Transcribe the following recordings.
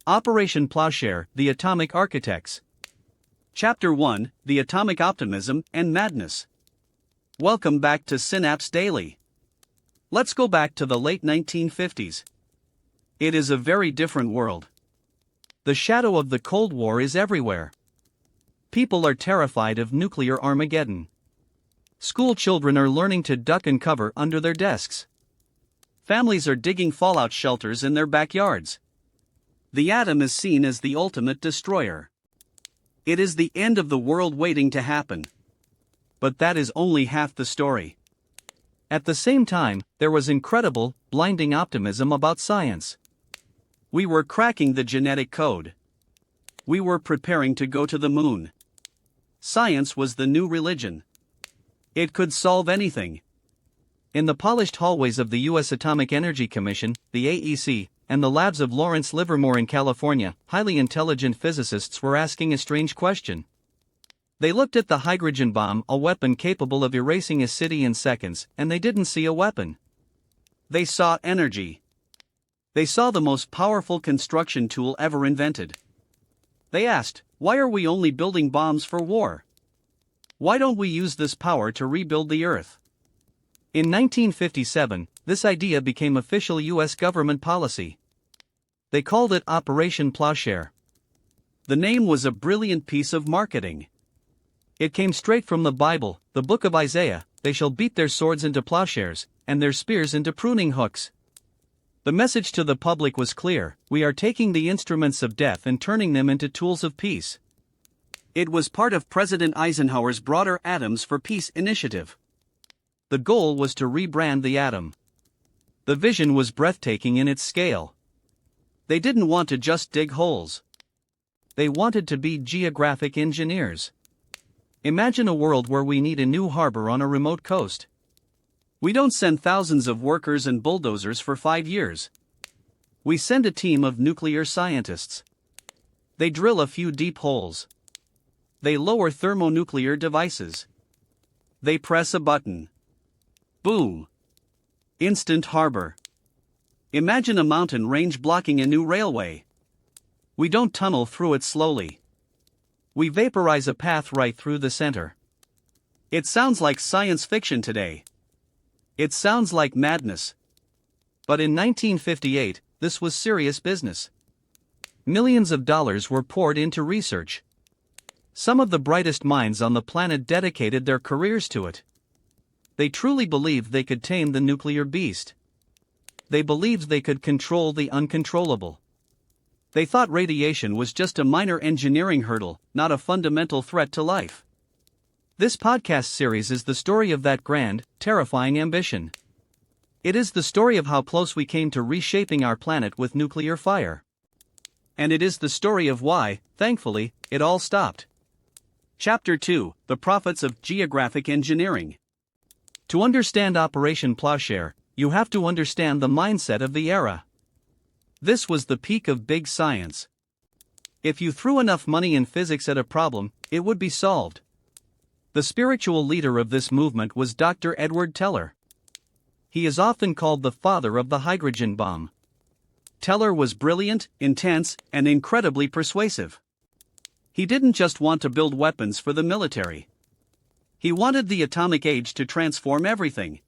Operation Plowshare, The Atomic Architects. Chapter 1, The Atomic Optimism and Madness. Welcome back to Synapse Daily. Let's go back to the late 1950s. It is a very different world. The shadow of the Cold War is everywhere. People are terrified of nuclear Armageddon. School children are learning to duck and cover under their desks. Families are digging fallout shelters in their backyards. The atom is seen as the ultimate destroyer. It is the end of the world waiting to happen. But that is only half the story. At the same time, there was incredible, blinding optimism about science. We were cracking the genetic code. We were preparing to go to the moon. Science was the new religion. It could solve anything. In the polished hallways of the U.S. Atomic Energy Commission, the AEC, and the labs of Lawrence Livermore in California, highly intelligent physicists were asking a strange question. They looked at the hydrogen bomb, a weapon capable of erasing a city in seconds, and they didn't see a weapon. They saw energy. They saw the most powerful construction tool ever invented. They asked, why are we only building bombs for war? Why don't we use this power to rebuild the Earth? In 1957, this idea became official U.S. government policy. They called it Operation Plowshare. The name was a brilliant piece of marketing. It came straight from the Bible, the book of Isaiah. They shall beat their swords into plowshares, and their spears into pruning hooks. The message to the public was clear: we are taking the instruments of death and turning them into tools of peace. It was part of President Eisenhower's broader Atoms for Peace initiative. The goal was to rebrand the atom. The vision was breathtaking in its scale. They didn't want to just dig holes. They wanted to be geographic engineers. Imagine a world where we need a new harbor on a remote coast. We don't send thousands of workers and bulldozers for 5 years. We send a team of nuclear scientists. They drill a few deep holes. They lower thermonuclear devices. They press a button. Boom! Instant harbor. Imagine a mountain range blocking a new railway. We don't tunnel through it slowly. We vaporize a path right through the center. It sounds like science fiction today. It sounds like madness. But in 1958, this was serious business. Millions of dollars were poured into research. Some of the brightest minds on the planet dedicated their careers to it. They truly believed they could tame the nuclear beast. They believed they could control the uncontrollable. They thought radiation was just a minor engineering hurdle, not a fundamental threat to life. This podcast series is the story of that grand, terrifying ambition. It is the story of how close we came to reshaping our planet with nuclear fire. And it is the story of why, thankfully, it all stopped. Chapter 2, The Prophets of Geographic Engineering. To understand Operation Plowshare, you have to understand the mindset of the era. This was the peak of big science. If you threw enough money in physics at a problem, it would be solved. The spiritual leader of this movement was Dr. Edward Teller. He is often called the father of the hydrogen bomb. Teller was brilliant, intense, and incredibly persuasive. He didn't just want to build weapons for the military. He wanted the atomic age to transform everything.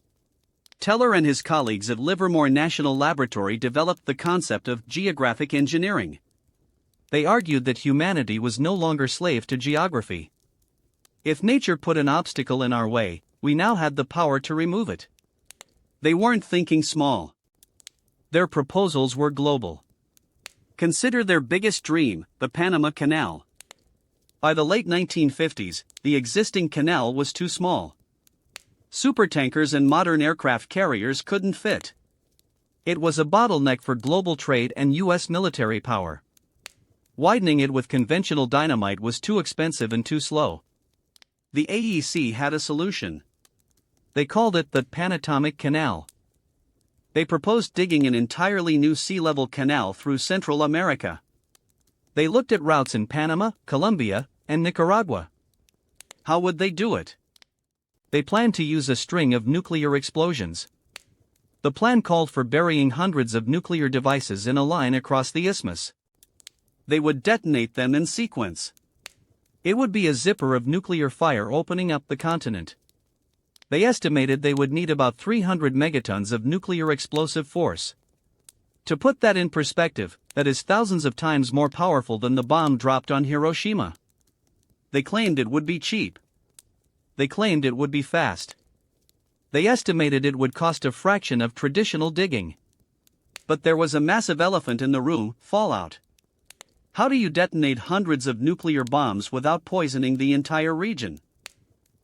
Teller and his colleagues at Livermore National Laboratory developed the concept of geographic engineering. They argued that humanity was no longer slave to geography. If nature put an obstacle in our way, we now had the power to remove it. They weren't thinking small. Their proposals were global. Consider their biggest dream, the Panama Canal. By the late 1950s, the existing canal was too small. Supertankers and modern aircraft carriers couldn't fit. It was a bottleneck for global trade and U.S. military power. Widening it with conventional dynamite was too expensive and too slow. The AEC had a solution. They called it the Panatomic Canal. They proposed digging an entirely new sea-level canal through Central America. They looked at routes in Panama, Colombia, and Nicaragua. How would they do it? They planned to use a string of nuclear explosions. The plan called for burying hundreds of nuclear devices in a line across the isthmus. They would detonate them in sequence. It would be a zipper of nuclear fire opening up the continent. They estimated they would need about 300 megatons of nuclear explosive force. To put that in perspective, that is thousands of times more powerful than the bomb dropped on Hiroshima. They claimed it would be cheap. They claimed it would be fast. They estimated it would cost a fraction of traditional digging. But there was a massive elephant in the room: fallout. How do you detonate hundreds of nuclear bombs without poisoning the entire region?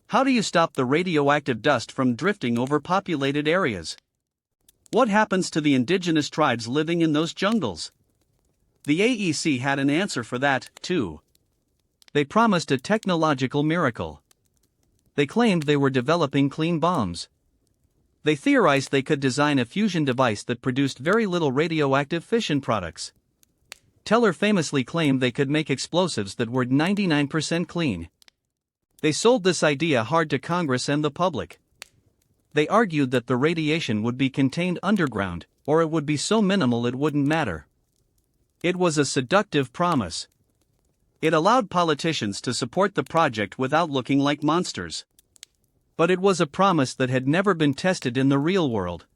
How do you stop the radioactive dust from drifting over populated areas? What happens to the indigenous tribes living in those jungles? The AEC had an answer for that, too. They promised a technological miracle. They claimed they were developing clean bombs. They theorized they could design a fusion device that produced very little radioactive fission products. Teller famously claimed they could make explosives that were 99% clean. They sold this idea hard to Congress and the public. They argued that the radiation would be contained underground, or it would be so minimal it wouldn't matter. It was a seductive promise. It allowed politicians to support the project without looking like monsters. But it was a promise that had never been tested in the real world.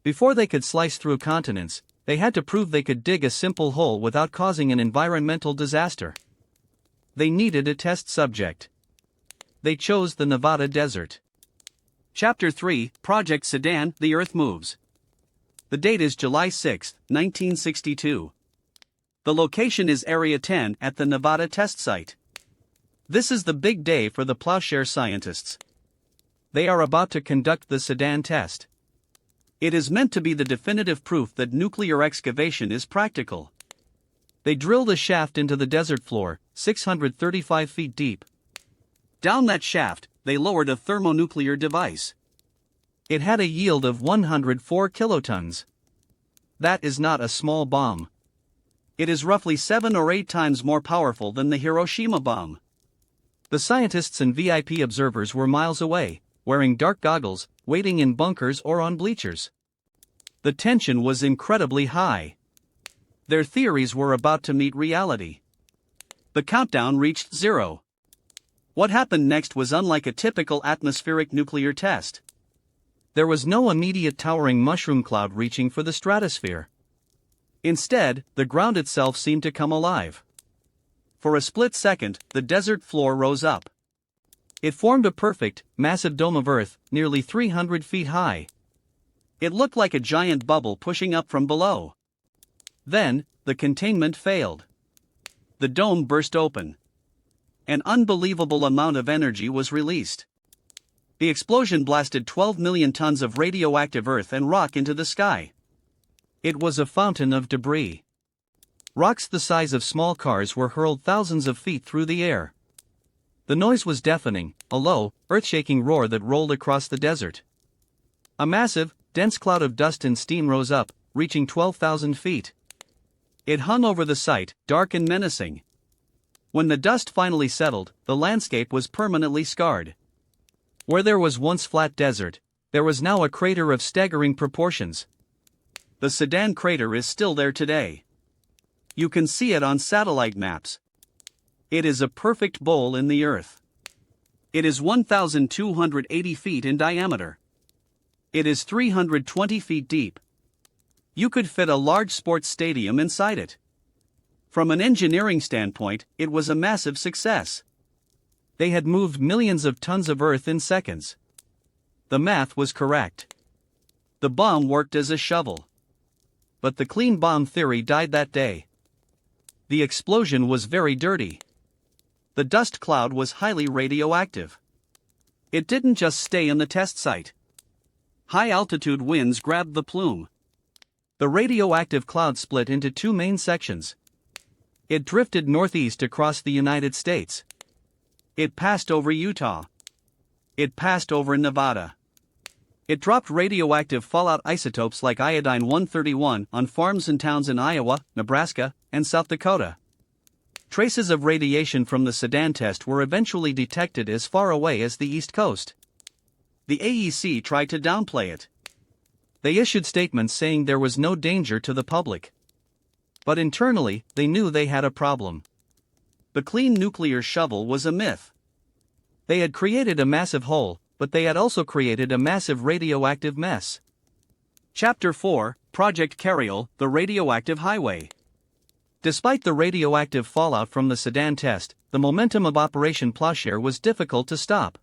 Before they could slice through continents, they had to prove they could dig a simple hole without causing an environmental disaster. They needed a test subject. They chose the Nevada desert. Chapter 3, Project Sedan, The Earth Moves. The date is July 6, 1962. The location is Area 10 at the Nevada test site. This is the big day for the Plowshare scientists. They are about to conduct the Sedan test. It is meant to be the definitive proof that nuclear excavation is practical. They drilled a shaft into the desert floor, 635 feet deep. Down that shaft, they lowered a thermonuclear device. It had a yield of 104 kilotons. That is not a small bomb. It is roughly 7 or 8 times more powerful than the Hiroshima bomb. The scientists and VIP observers were miles away, wearing dark goggles, waiting in bunkers or on bleachers. The tension was incredibly high. Their theories were about to meet reality. The countdown reached 0. What happened next was unlike a typical atmospheric nuclear test. There was no immediate towering mushroom cloud reaching for the stratosphere. Instead, the ground itself seemed to come alive. For a split second, the desert floor rose up. It formed a perfect, massive dome of earth, nearly 300 feet high. It looked like a giant bubble pushing up from below. Then, the containment failed. The dome burst open. An unbelievable amount of energy was released. The explosion blasted 12 million tons of radioactive earth and rock into the sky. It was a fountain of debris. Rocks the size of small cars were hurled thousands of feet through the air. The noise was deafening, a low, earth-shaking roar that rolled across the desert. A massive, dense cloud of dust and steam rose up, reaching 12,000 feet. It hung over the site, dark and menacing. When the dust finally settled, the landscape was permanently scarred. Where there was once flat desert, there was now a crater of staggering proportions. The Sedan Crater is still there today. You can see it on satellite maps. It is a perfect bowl in the earth. It is 1,280 feet in diameter. It is 320 feet deep. You could fit a large sports stadium inside it. From an engineering standpoint, it was a massive success. They had moved millions of tons of earth in seconds. The math was correct. The bomb worked as a shovel. But the clean bomb theory died that day. The explosion was very dirty. The dust cloud was highly radioactive. It didn't just stay in the test site. High-altitude winds grabbed the plume. The radioactive cloud split into 2 main sections. It drifted northeast across the United States. It passed over Utah. It passed over Nevada. It dropped radioactive fallout isotopes like iodine-131 on farms and towns in Iowa, Nebraska, and South Dakota. Traces of radiation from the Sedan test were eventually detected as far away as the East Coast. The AEC tried to downplay it. They issued statements saying there was no danger to the public. But internally, they knew they had a problem. The clean nuclear shovel was a myth. They had created a massive hole, but they had also created a massive radioactive mess. Chapter 4, Project Carryall, the Radioactive Highway. Despite the radioactive fallout from the Sedan test, the momentum of Operation Plowshare was difficult to stop.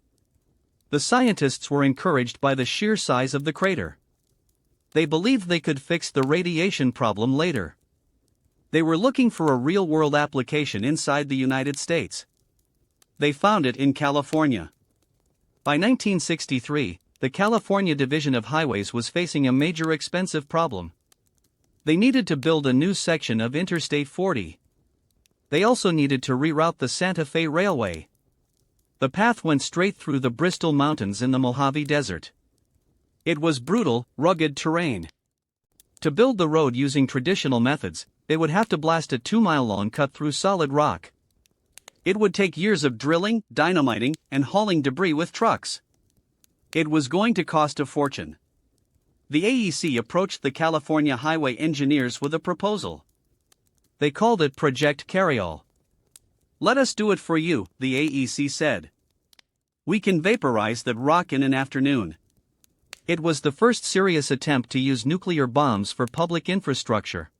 The scientists were encouraged by the sheer size of the crater. They believed they could fix the radiation problem later. They were looking for a real-world application inside the United States. They found it in California. By 1963, the California Division of Highways was facing a major expensive problem. They needed to build a new section of Interstate 40. They also needed to reroute the Santa Fe Railway. The path went straight through the Bristol Mountains in the Mojave Desert. It was brutal, rugged terrain. To build the road using traditional methods, they would have to blast a 2-mile-long cut through solid rock. It would take years of drilling, dynamiting, and hauling debris with trucks. It was going to cost a fortune. The AEC approached the California highway engineers with a proposal. They called it Project Carryall. "Let us do it for you," the AEC said. "We can vaporize that rock in an afternoon." It was the first serious attempt to use nuclear bombs for public infrastructure.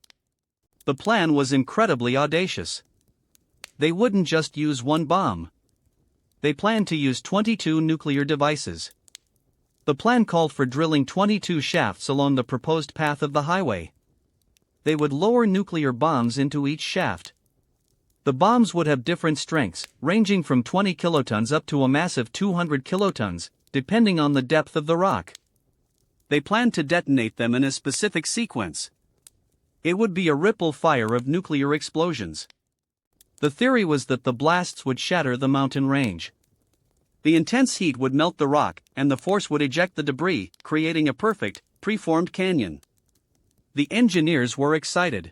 The plan was incredibly audacious. They wouldn't just use one bomb. They planned to use 22 nuclear devices. The plan called for drilling 22 shafts along the proposed path of the highway. They would lower nuclear bombs into each shaft. The bombs would have different strengths, ranging from 20 kilotons up to a massive 200 kilotons, depending on the depth of the rock. They planned to detonate them in a specific sequence. It would be a ripple fire of nuclear explosions. The theory was that the blasts would shatter the mountain range. The intense heat would melt the rock, and the force would eject the debris, creating a perfect, preformed canyon. The engineers were excited.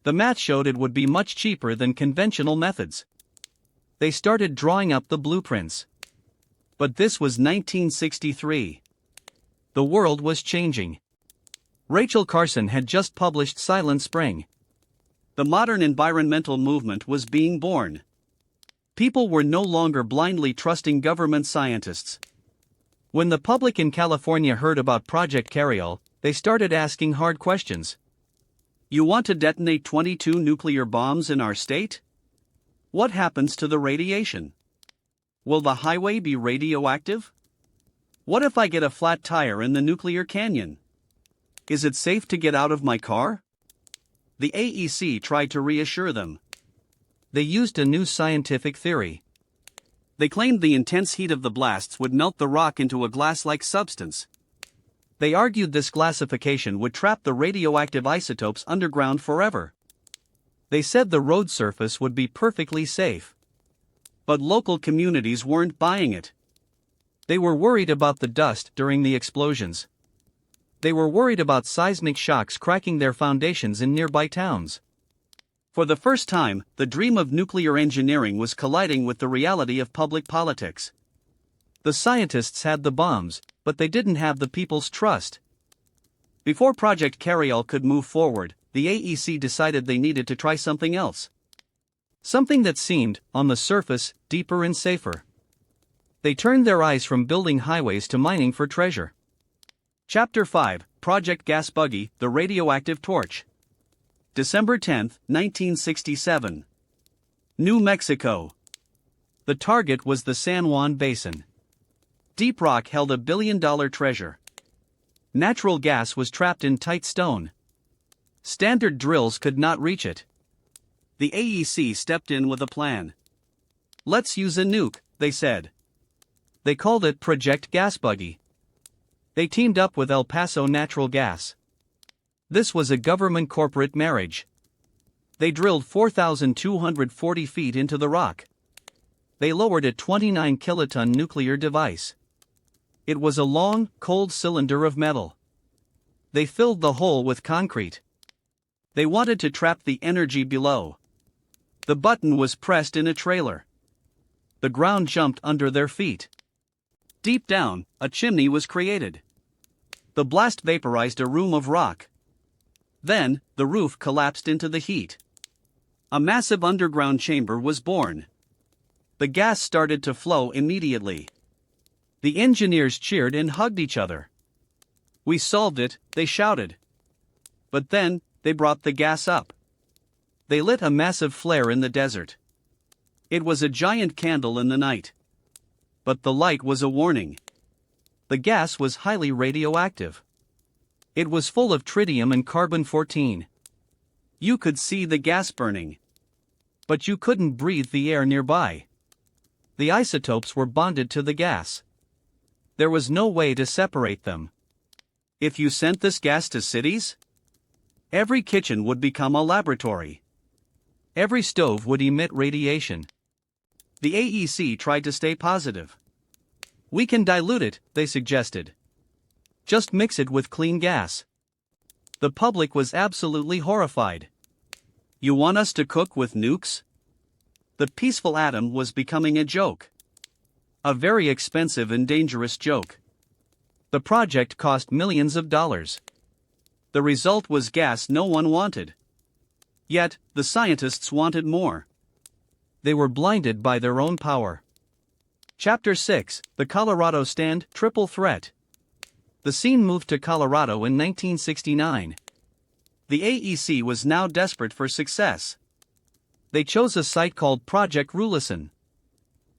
The math showed it would be much cheaper than conventional methods. They started drawing up the blueprints. But this was 1963. The world was changing. Rachel Carson had just published Silent Spring. The modern environmental movement was being born. People were no longer blindly trusting government scientists. When the public in California heard about Project Carryall, they started asking hard questions. You want to detonate 22 nuclear bombs in our state? What happens to the radiation? Will the highway be radioactive? What if I get a flat tire in the nuclear canyon? Is it safe to get out of my car? The AEC tried to reassure them. They used a new scientific theory. They claimed the intense heat of the blasts would melt the rock into a glass-like substance. They argued this glassification would trap the radioactive isotopes underground forever. They said the road surface would be perfectly safe. But local communities weren't buying it. They were worried about the dust during the explosions. They were worried about seismic shocks cracking their foundations in nearby towns. For the first time, the dream of nuclear engineering was colliding with the reality of public politics. The scientists had the bombs, but they didn't have the people's trust. Before Project Carryall could move forward, the AEC decided they needed to try something else. Something that seemed, on the surface, deeper and safer. They turned their eyes from building highways to mining for treasure. Chapter 5, Project Gas Buggy, the Radioactive Torch. December 10, 1967. New Mexico. The target was the San Juan Basin. Deep rock held $1 billion treasure. Natural gas was trapped in tight stone. Standard drills could not reach it. The AEC stepped in with a plan. Let's use a nuke, they said. They called it Project Gas Buggy. They teamed up with El Paso Natural Gas. This was a government-corporate marriage. They drilled 4,240 feet into the rock. They lowered a 29-kiloton nuclear device. It was a long, cold cylinder of metal. They filled the hole with concrete. They wanted to trap the energy below. The button was pressed in a trailer. The ground jumped under their feet. Deep down, a chimney was created. The blast vaporized a room of rock. Then, the roof collapsed into the heat. A massive underground chamber was born. The gas started to flow immediately. The engineers cheered and hugged each other. "We solved it," they shouted. But then, they brought the gas up. They lit a massive flare in the desert. It was a giant candle in the night. But the light was a warning. The gas was highly radioactive. It was full of tritium and carbon-14. You could see the gas burning. But you couldn't breathe the air nearby. The isotopes were bonded to the gas. There was no way to separate them. If you sent this gas to cities, every kitchen would become a laboratory. Every stove would emit radiation. The AEC tried to stay positive. "We can dilute it," they suggested. "Just mix it with clean gas." The public was absolutely horrified. "You want us to cook with nukes?" The peaceful atom was becoming a joke. A very expensive and dangerous joke. The project cost millions of dollars. The result was gas no one wanted. Yet, the scientists wanted more. They were blinded by their own power. Chapter 6: The Colorado Stand Triple Threat. The scene moved to Colorado in 1969. The AEC was now desperate for success. They chose a site called Project Rulison.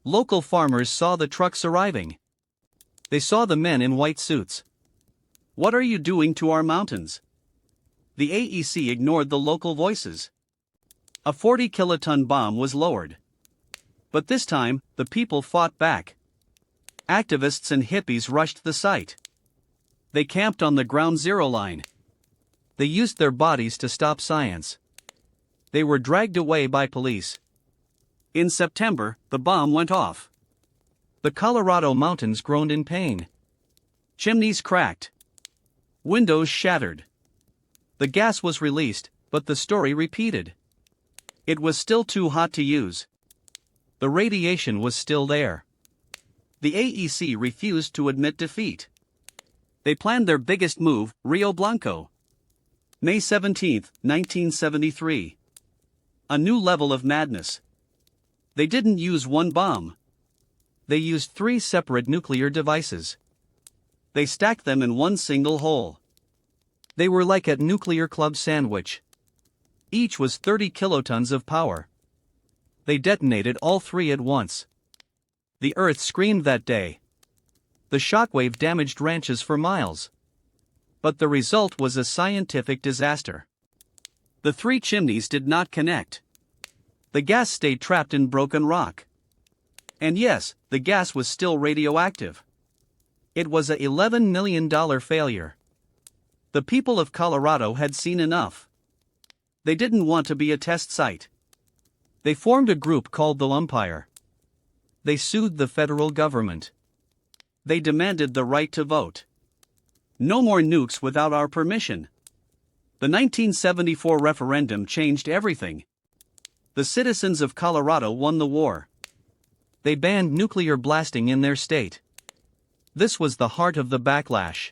Local farmers saw the trucks arriving. They saw the men in white suits. "What are you doing to our mountains?" The AEC ignored the local voices. A 40-kiloton bomb was lowered. But this time, the people fought back. Activists and hippies rushed the site. They camped on the ground zero line. They used their bodies to stop science. They were dragged away by police. In September, the bomb went off. The Colorado mountains groaned in pain. Chimneys cracked. Windows shattered. The gas was released, but the story repeated. It was still too hot to use. The radiation was still there. The AEC refused to admit defeat. They planned their biggest move, Rio Blanco. May 17, 1973. A new level of madness. They didn't use one bomb. They used 3 separate nuclear devices. They stacked them in one single hole. They were like a nuclear club sandwich. Each was 30 kilotons of power. They detonated all 3 at once. The earth screamed that day. The shockwave damaged ranches for miles. But the result was a scientific disaster. The 3 chimneys did not connect. The gas stayed trapped in broken rock. And yes, the gas was still radioactive. It was a $11 million failure. The people of Colorado had seen enough. They didn't want to be a test site. They formed a group called the Umpire. They sued the federal government. They demanded the right to vote. "No more nukes without our permission." The 1974 referendum changed everything. The citizens of Colorado won the war. They banned nuclear blasting in their state. This was the heart of the backlash.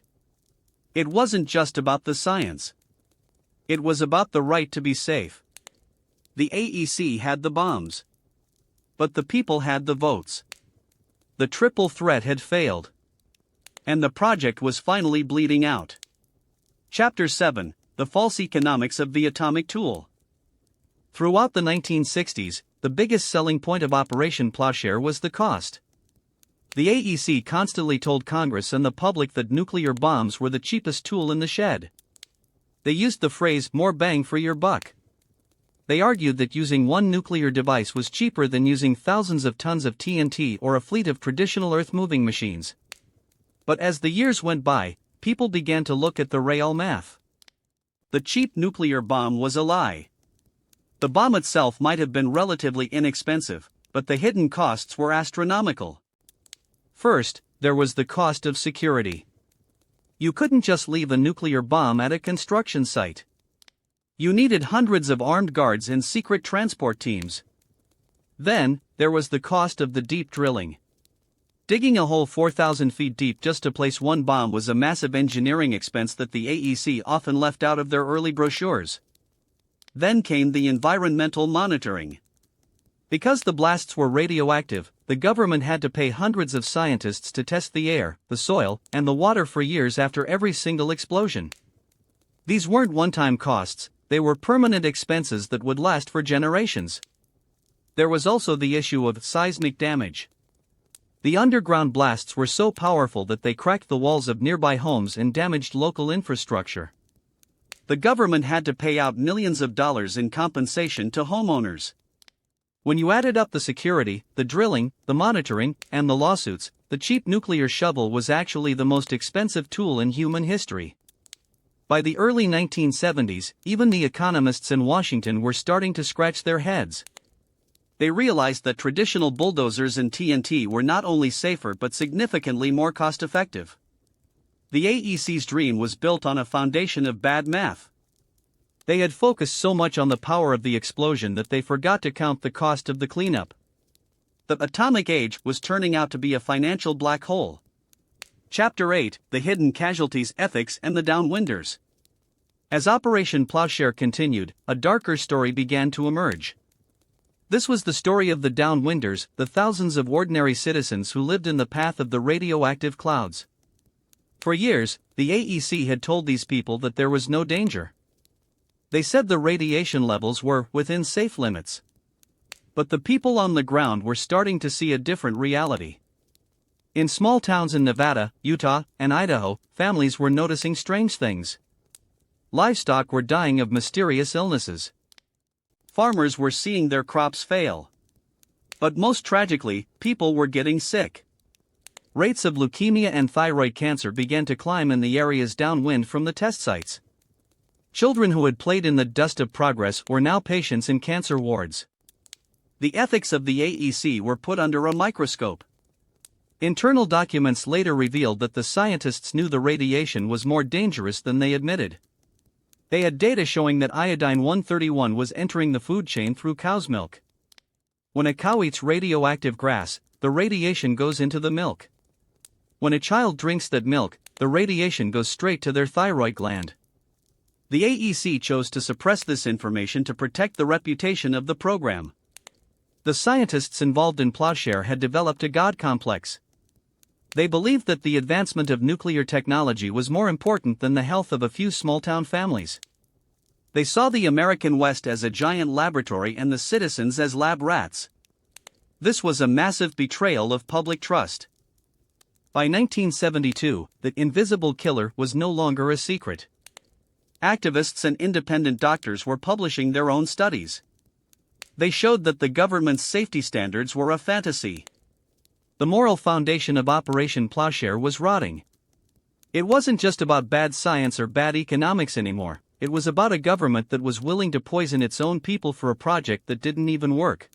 It wasn't just about the science. It was about the right to be safe. The AEC had the bombs. But the people had the votes. The triple threat had failed. And the project was finally bleeding out. Chapter 7: The False Economics of the Atomic Tool. Throughout the 1960s, the biggest selling point of Operation Plowshare was the cost. The AEC constantly told Congress and the public that nuclear bombs were the cheapest tool in the shed. They used the phrase "more bang for your buck." They argued that using one nuclear device was cheaper than using thousands of tons of TNT or a fleet of traditional earth-moving machines. But as the years went by, people began to look at the real math. The cheap nuclear bomb was a lie. The bomb itself might have been relatively inexpensive, but the hidden costs were astronomical. First, there was the cost of security. You couldn't just leave a nuclear bomb at a construction site. You needed hundreds of armed guards and secret transport teams. Then, there was the cost of the deep drilling. Digging a hole 4,000 feet deep just to place one bomb was a massive engineering expense that the AEC often left out of their early brochures. Then came the environmental monitoring. Because the blasts were radioactive, the government had to pay hundreds of scientists to test the air, the soil, and the water for years after every single explosion. These weren't one-time costs, they were permanent expenses that would last for generations. There was also the issue of seismic damage. The underground blasts were so powerful that they cracked the walls of nearby homes and damaged local infrastructure. The government had to pay out millions of dollars in compensation to homeowners. When you added up the security, the drilling, the monitoring, and the lawsuits, the cheap nuclear shovel was actually the most expensive tool in human history. By the early 1970s, even the economists in Washington were starting to scratch their heads. They realized that traditional bulldozers and TNT were not only safer but significantly more cost-effective. The AEC's dream was built on a foundation of bad math. They had focused so much on the power of the explosion that they forgot to count the cost of the cleanup. The atomic age was turning out to be a financial black hole. Chapter 8: The Hidden Casualties, Ethics, and the Downwinders. As Operation Plowshare continued, a darker story began to emerge. This was the story of the Downwinders, the thousands of ordinary citizens who lived in the path of the radioactive clouds. For years, the AEC had told these people that there was no danger. They said the radiation levels were within safe limits. But the people on the ground were starting to see a different reality. In small towns in Nevada, Utah, and Idaho, families were noticing strange things. Livestock were dying of mysterious illnesses. Farmers were seeing their crops fail. But most tragically, people were getting sick. Rates of leukemia and thyroid cancer began to climb in the areas downwind from the test sites. Children who had played in the dust of progress were now patients in cancer wards. The ethics of the AEC were put under a microscope. Internal documents later revealed that the scientists knew the radiation was more dangerous than they admitted. They had data showing that iodine-131 was entering the food chain through cow's milk. When a cow eats radioactive grass, the radiation goes into the milk. When a child drinks that milk, the radiation goes straight to their thyroid gland. The AEC chose to suppress this information to protect the reputation of the program. The scientists involved in Plowshare had developed a God complex. They believed that the advancement of nuclear technology was more important than the health of a few small-town families. They saw the American West as a giant laboratory and the citizens as lab rats. This was a massive betrayal of public trust. By 1972, the invisible killer was no longer a secret. Activists and independent doctors were publishing their own studies. They showed that the government's safety standards were a fantasy. The moral foundation of Operation Plowshare was rotting. It wasn't just about bad science or bad economics anymore, it was about a government that was willing to poison its own people for a project that didn't even work.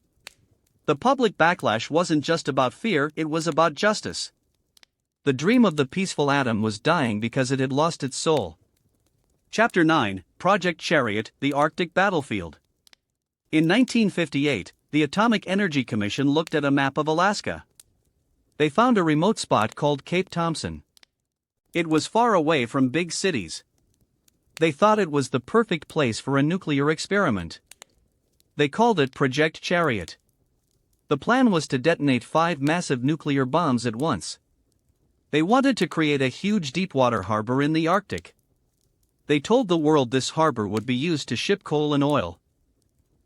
The public backlash wasn't just about fear, it was about justice. The dream of the peaceful atom was dying because it had lost its soul. Chapter 9: Project Chariot, the Arctic Battlefield. In 1958, the Atomic Energy Commission looked at a map of Alaska. They found a remote spot called Cape Thompson. It was far away from big cities. They thought it was the perfect place for a nuclear experiment. They called it Project Chariot. The plan was to detonate 5 massive nuclear bombs at once. They wanted to create a huge deepwater harbor in the Arctic. They told the world this harbor would be used to ship coal and oil.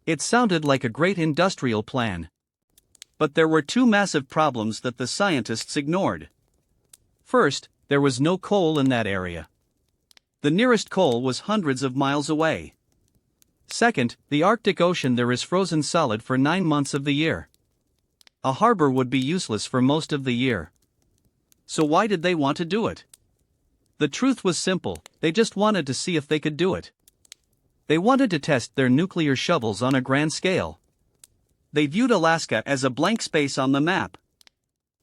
It sounded like a great industrial plan. But there were 2 massive problems that the scientists ignored. First, there was no coal in that area. The nearest coal was hundreds of miles away. Second, the Arctic Ocean there is frozen solid for 9 months of the year. A harbor would be useless for most of the year. So why did they want to do it? The truth was simple, they just wanted to see if they could do it. They wanted to test their nuclear shovels on a grand scale. They viewed Alaska as a blank space on the map.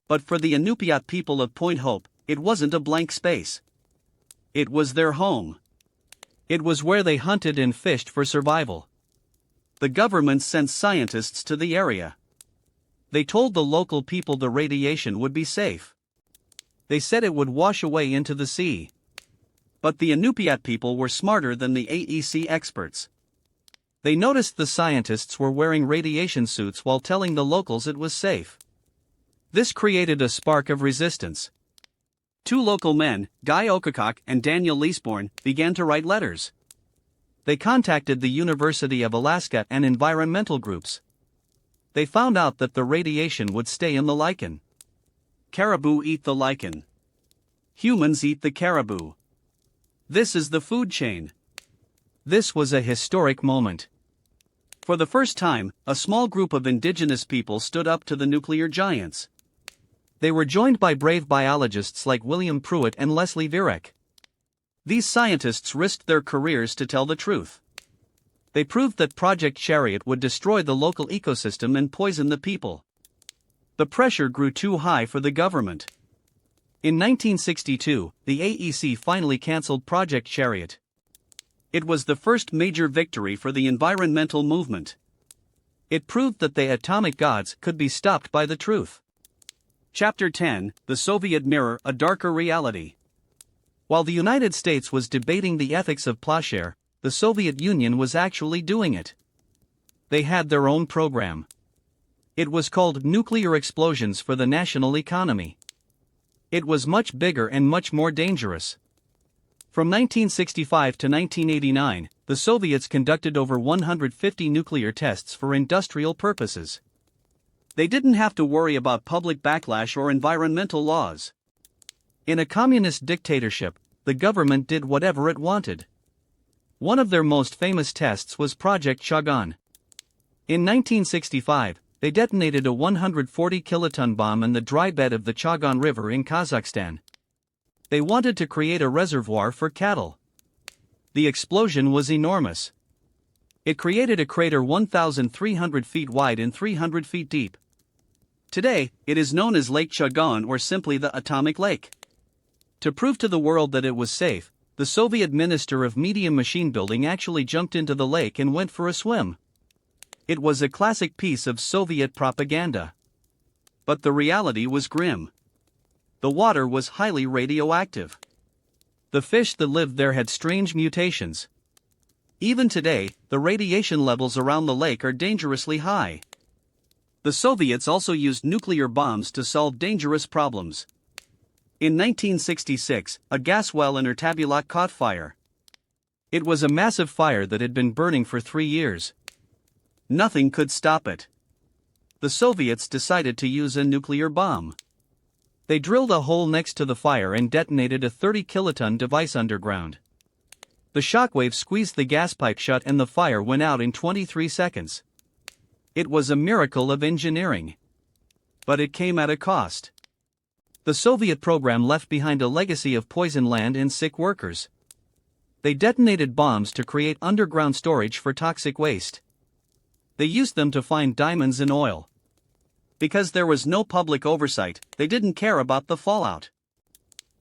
But for the Inupiat people of Point Hope, it wasn't a blank space. It was their home. It was where they hunted and fished for survival. The government sent scientists to the area. They told the local people the radiation would be safe. They said it would wash away into the sea. But the Inupiat people were smarter than the AEC experts. They noticed the scientists were wearing radiation suits while telling the locals it was safe. This created a spark of resistance. Two local men, Guy Okakok and Daniel Leesborn, began to write letters. They contacted the University of Alaska and environmental groups. They found out that the radiation would stay in the lichen. Caribou eat the lichen. Humans eat the caribou. This is the food chain. This was a historic moment. For the first time, a small group of indigenous people stood up to the nuclear giants. They were joined by brave biologists like William Pruitt and Leslie Virek. These scientists risked their careers to tell the truth. They proved that Project Chariot would destroy the local ecosystem and poison the people. The pressure grew too high for the government. In 1962, the AEC finally cancelled Project Chariot. It was the first major victory for the environmental movement. It proved that the atomic gods could be stopped by the truth. Chapter 10: The Soviet Mirror, a Darker Reality. While the United States was debating the ethics of plowshare, the Soviet Union was actually doing it. They had their own program. It was called Nuclear Explosions for the National Economy. It was much bigger and much more dangerous. From 1965 to 1989, the Soviets conducted over 150 nuclear tests for industrial purposes. They didn't have to worry about public backlash or environmental laws. In a communist dictatorship, the government did whatever it wanted. One of their most famous tests was Project Chagan. In 1965, they detonated a 140 kiloton bomb in the dry bed of the Chagan River in Kazakhstan. They wanted to create a reservoir for cattle. The explosion was enormous. It created a crater 1,300 feet wide and 300 feet deep. Today, it is known as Lake Chagan or simply the Atomic Lake. To prove to the world that it was safe, the Soviet Minister of Medium Machine Building actually jumped into the lake and went for a swim. It was a classic piece of Soviet propaganda. But the reality was grim. The water was highly radioactive. The fish that lived there had strange mutations. Even today, the radiation levels around the lake are dangerously high. The Soviets also used nuclear bombs to solve dangerous problems. In 1966, a gas well in Ertabulak caught fire. It was a massive fire that had been burning for 3 years. Nothing could stop it. The Soviets decided to use a nuclear bomb. They drilled a hole next to the fire and detonated a 30 kiloton device underground. The shockwave squeezed the gas pipe shut and the fire went out in 23 seconds. It was a miracle of engineering. But it came at a cost. The Soviet program left behind a legacy of poisoned land and sick workers. They detonated bombs to create underground storage for toxic waste. They used them to find diamonds and oil. Because there was no public oversight, they didn't care about the fallout.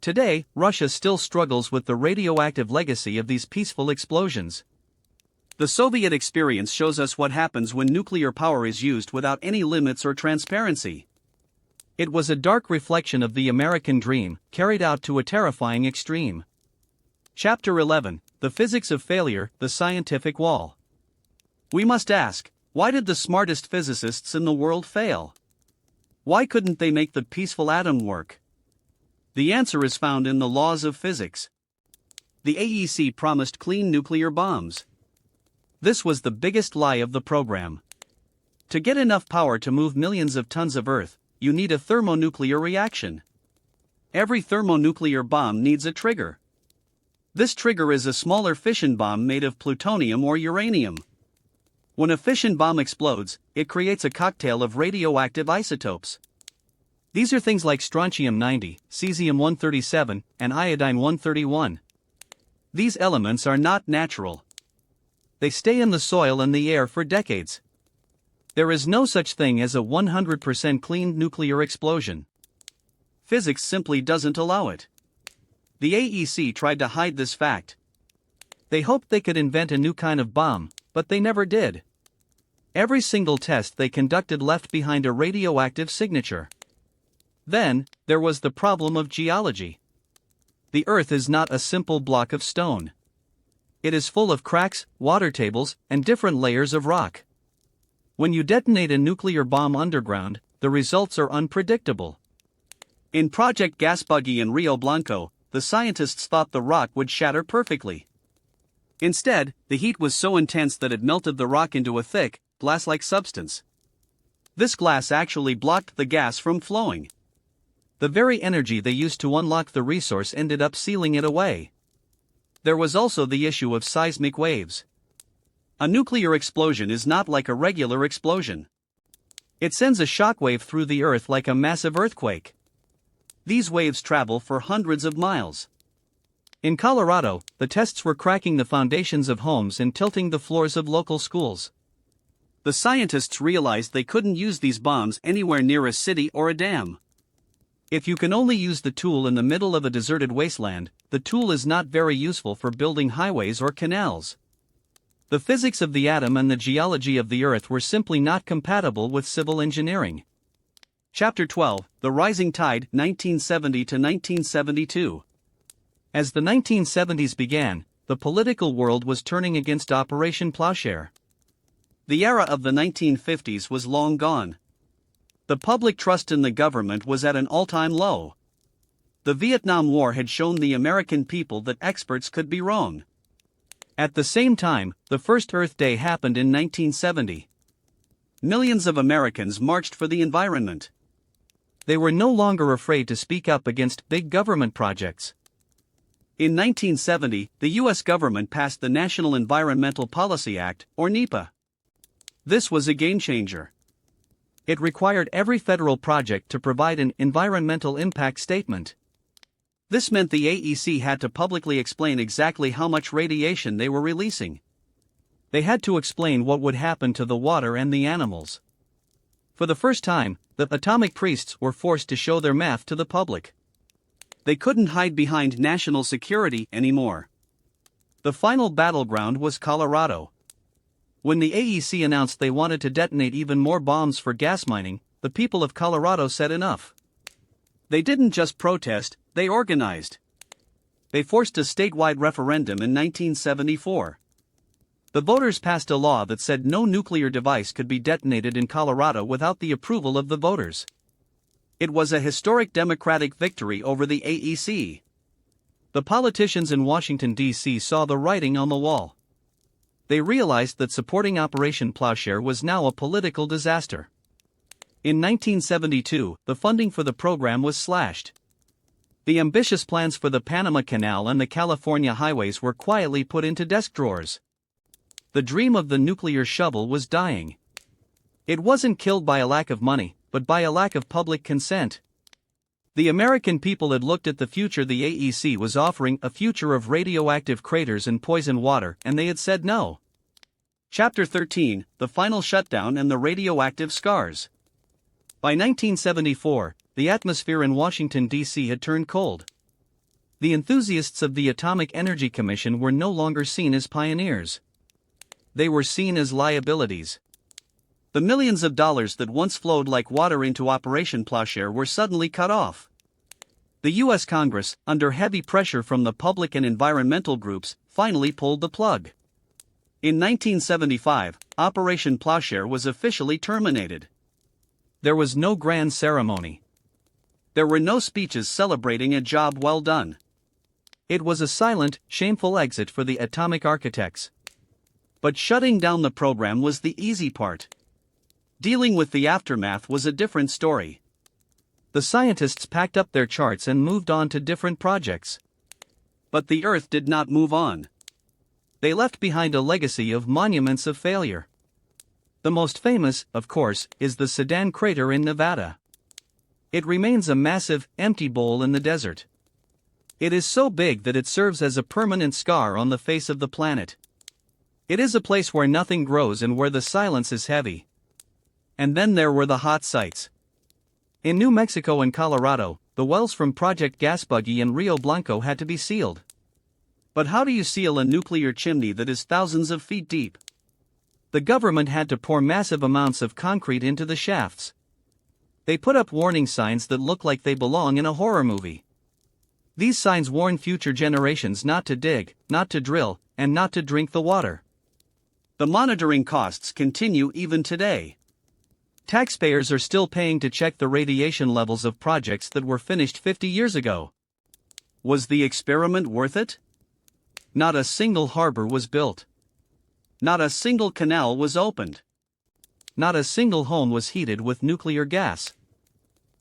Today, Russia still struggles with the radioactive legacy of these peaceful explosions. The Soviet experience shows us what happens when nuclear power is used without any limits or transparency. It was a dark reflection of the American dream, carried out to a terrifying extreme. Chapter 11: The Physics of Failure, the Scientific Wall. We must ask, why did the smartest physicists in the world fail? Why couldn't they make the peaceful atom work? The answer is found in the laws of physics. The AEC promised clean nuclear bombs. This was the biggest lie of the program. To get enough power to move millions of tons of Earth, you need a thermonuclear reaction. Every thermonuclear bomb needs a trigger. This trigger is a smaller fission bomb made of plutonium or uranium. When a fission bomb explodes, it creates a cocktail of radioactive isotopes. These are things like strontium-90, cesium-137, and iodine-131. These elements are not natural. They stay in the soil and the air for decades. There is no such thing as a 100% clean nuclear explosion. Physics simply doesn't allow it. The AEC tried to hide this fact. They hoped they could invent a new kind of bomb, but they never did. Every single test they conducted left behind a radioactive signature. Then, there was the problem of geology. The Earth is not a simple block of stone. It is full of cracks, water tables, and different layers of rock. When you detonate a nuclear bomb underground, the results are unpredictable. In Project Gasbuggy in Rio Blanco, the scientists thought the rock would shatter perfectly. Instead, the heat was so intense that it melted the rock into a thick, glass-like substance. This glass actually blocked the gas from flowing. The very energy they used to unlock the resource ended up sealing it away. There was also the issue of seismic waves. A nuclear explosion is not like a regular explosion. It sends a shockwave through the Earth like a massive earthquake. These waves travel for hundreds of miles. In Colorado, the tests were cracking the foundations of homes and tilting the floors of local schools. The scientists realized they couldn't use these bombs anywhere near a city or a dam. If you can only use the tool in the middle of a deserted wasteland, the tool is not very useful for building highways or canals. The physics of the atom and the geology of the Earth were simply not compatible with civil engineering. Chapter 12, The Rising Tide, 1970 to 1972. As the 1970s began, the political world was turning against Operation Plowshare. The era of the 1950s was long gone. The public trust in the government was at an all-time low. The Vietnam War had shown the American people that experts could be wrong. At the same time, the first Earth Day happened in 1970. Millions of Americans marched for the environment. They were no longer afraid to speak up against big government projects. In 1970, the U.S. government passed the National Environmental Policy Act, or NEPA. This was a game-changer. It required every federal project to provide an environmental impact statement. This meant the AEC had to publicly explain exactly how much radiation they were releasing. They had to explain what would happen to the water and the animals. For the first time, the atomic priests were forced to show their math to the public. They couldn't hide behind national security anymore. The final battleground was Colorado. When the AEC announced they wanted to detonate even more bombs for gas mining, the people of Colorado said enough. They didn't just protest, they organized. They forced a statewide referendum in 1974. The voters passed a law that said no nuclear device could be detonated in Colorado without the approval of the voters. It was a historic Democratic victory over the AEC. The politicians in Washington, D.C. saw the writing on the wall. They realized that supporting Operation Plowshare was now a political disaster. In 1972, the funding for the program was slashed. The ambitious plans for the Panama Canal and the California highways were quietly put into desk drawers. The dream of the nuclear shovel was dying. It wasn't killed by a lack of money, but by a lack of public consent. The American people had looked at the future the AEC was offering, a future of radioactive craters and poison water, and they had said no. Chapter 13, The Final Shutdown and the Radioactive Scars. By 1974, the atmosphere in Washington, D.C. had turned cold. The enthusiasts of the Atomic Energy Commission were no longer seen as pioneers. They were seen as liabilities. The millions of dollars that once flowed like water into Operation Plowshare were suddenly cut off. The U.S. Congress, under heavy pressure from the public and environmental groups, finally pulled the plug. In 1975, Operation Plowshare was officially terminated. There was no grand ceremony. There were no speeches celebrating a job well done. It was a silent, shameful exit for the atomic architects. But shutting down the program was the easy part. Dealing with the aftermath was a different story. The scientists packed up their charts and moved on to different projects. But the Earth did not move on. They left behind a legacy of monuments of failure. The most famous, of course, is the Sedan Crater in Nevada. It remains a massive, empty bowl in the desert. It is so big that it serves as a permanent scar on the face of the planet. It is a place where nothing grows and where the silence is heavy. And then there were the hot sites. In New Mexico and Colorado, the wells from Project Gasbuggy in Rio Blanco had to be sealed. But how do you seal a nuclear chimney that is thousands of feet deep? The government had to pour massive amounts of concrete into the shafts. They put up warning signs that look like they belong in a horror movie. These signs warn future generations not to dig, not to drill, and not to drink the water. The monitoring costs continue even today. Taxpayers are still paying to check the radiation levels of projects that were finished 50 years ago. Was the experiment worth it? Not a single harbor was built. Not a single canal was opened. Not a single home was heated with nuclear gas.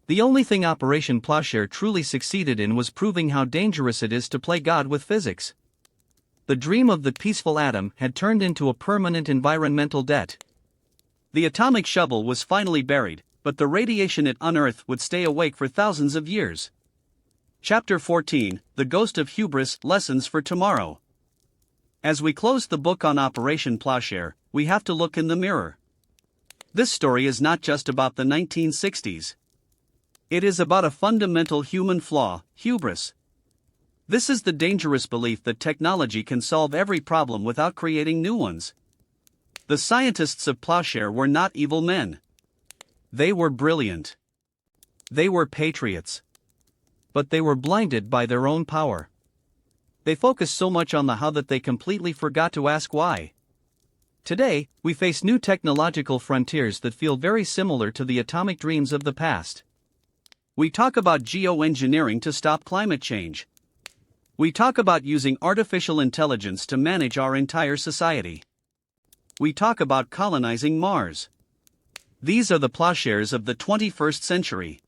The only thing Operation Plowshare truly succeeded in was proving how dangerous it is to play God with physics. The dream of the peaceful atom had turned into a permanent environmental debt. The atomic shovel was finally buried, but the radiation it unearthed would stay awake for thousands of years. Chapter 14: The Ghost of Hubris, Lessons for Tomorrow. As we close the book on Operation Plowshare, we have to look in the mirror. This story is not just about the 1960s. It is about a fundamental human flaw, hubris. This is the dangerous belief that technology can solve every problem without creating new ones. The scientists of Plowshare were not evil men. They were brilliant. They were patriots. But they were blinded by their own power. They focused so much on the how that they completely forgot to ask why. Today, we face new technological frontiers that feel very similar to the atomic dreams of the past. We talk about geoengineering to stop climate change. We talk about using artificial intelligence to manage our entire society. We talk about colonizing Mars. These are the plowshares of the 21st century.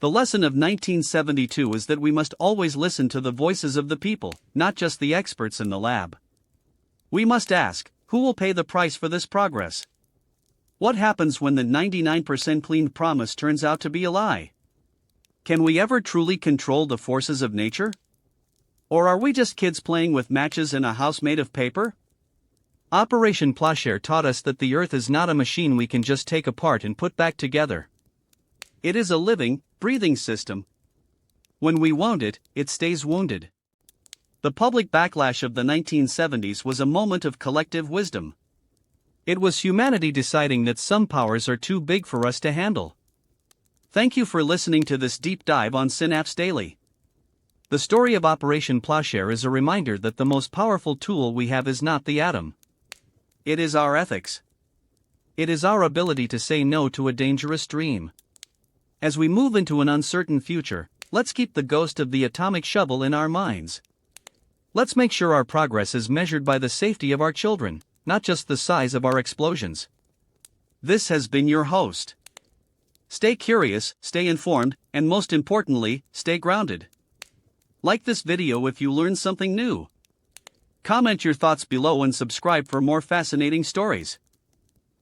The lesson of 1972 is that we must always listen to the voices of the people, not just the experts in the lab. We must ask, who will pay the price for this progress? What happens when the 99% clean promise turns out to be a lie? Can we ever truly control the forces of nature? Or are we just kids playing with matches in a house made of paper? Operation Plowshare taught us that the Earth is not a machine we can just take apart and put back together. It is a living, breathing system. When we wound it, it stays wounded. The public backlash of the 1970s was a moment of collective wisdom. It was humanity deciding that some powers are too big for us to handle. Thank you for listening to this deep dive on Synapse Daily. The story of Operation Plowshare is a reminder that the most powerful tool we have is not the atom. It is our ethics. It is our ability to say no to a dangerous dream. As we move into an uncertain future, let's keep the ghost of the atomic shovel in our minds. Let's make sure our progress is measured by the safety of our children, not just the size of our explosions. This has been your host. Stay curious, stay informed, and most importantly, stay grounded. Like this video if you learned something new. Comment your thoughts below and subscribe for more fascinating stories.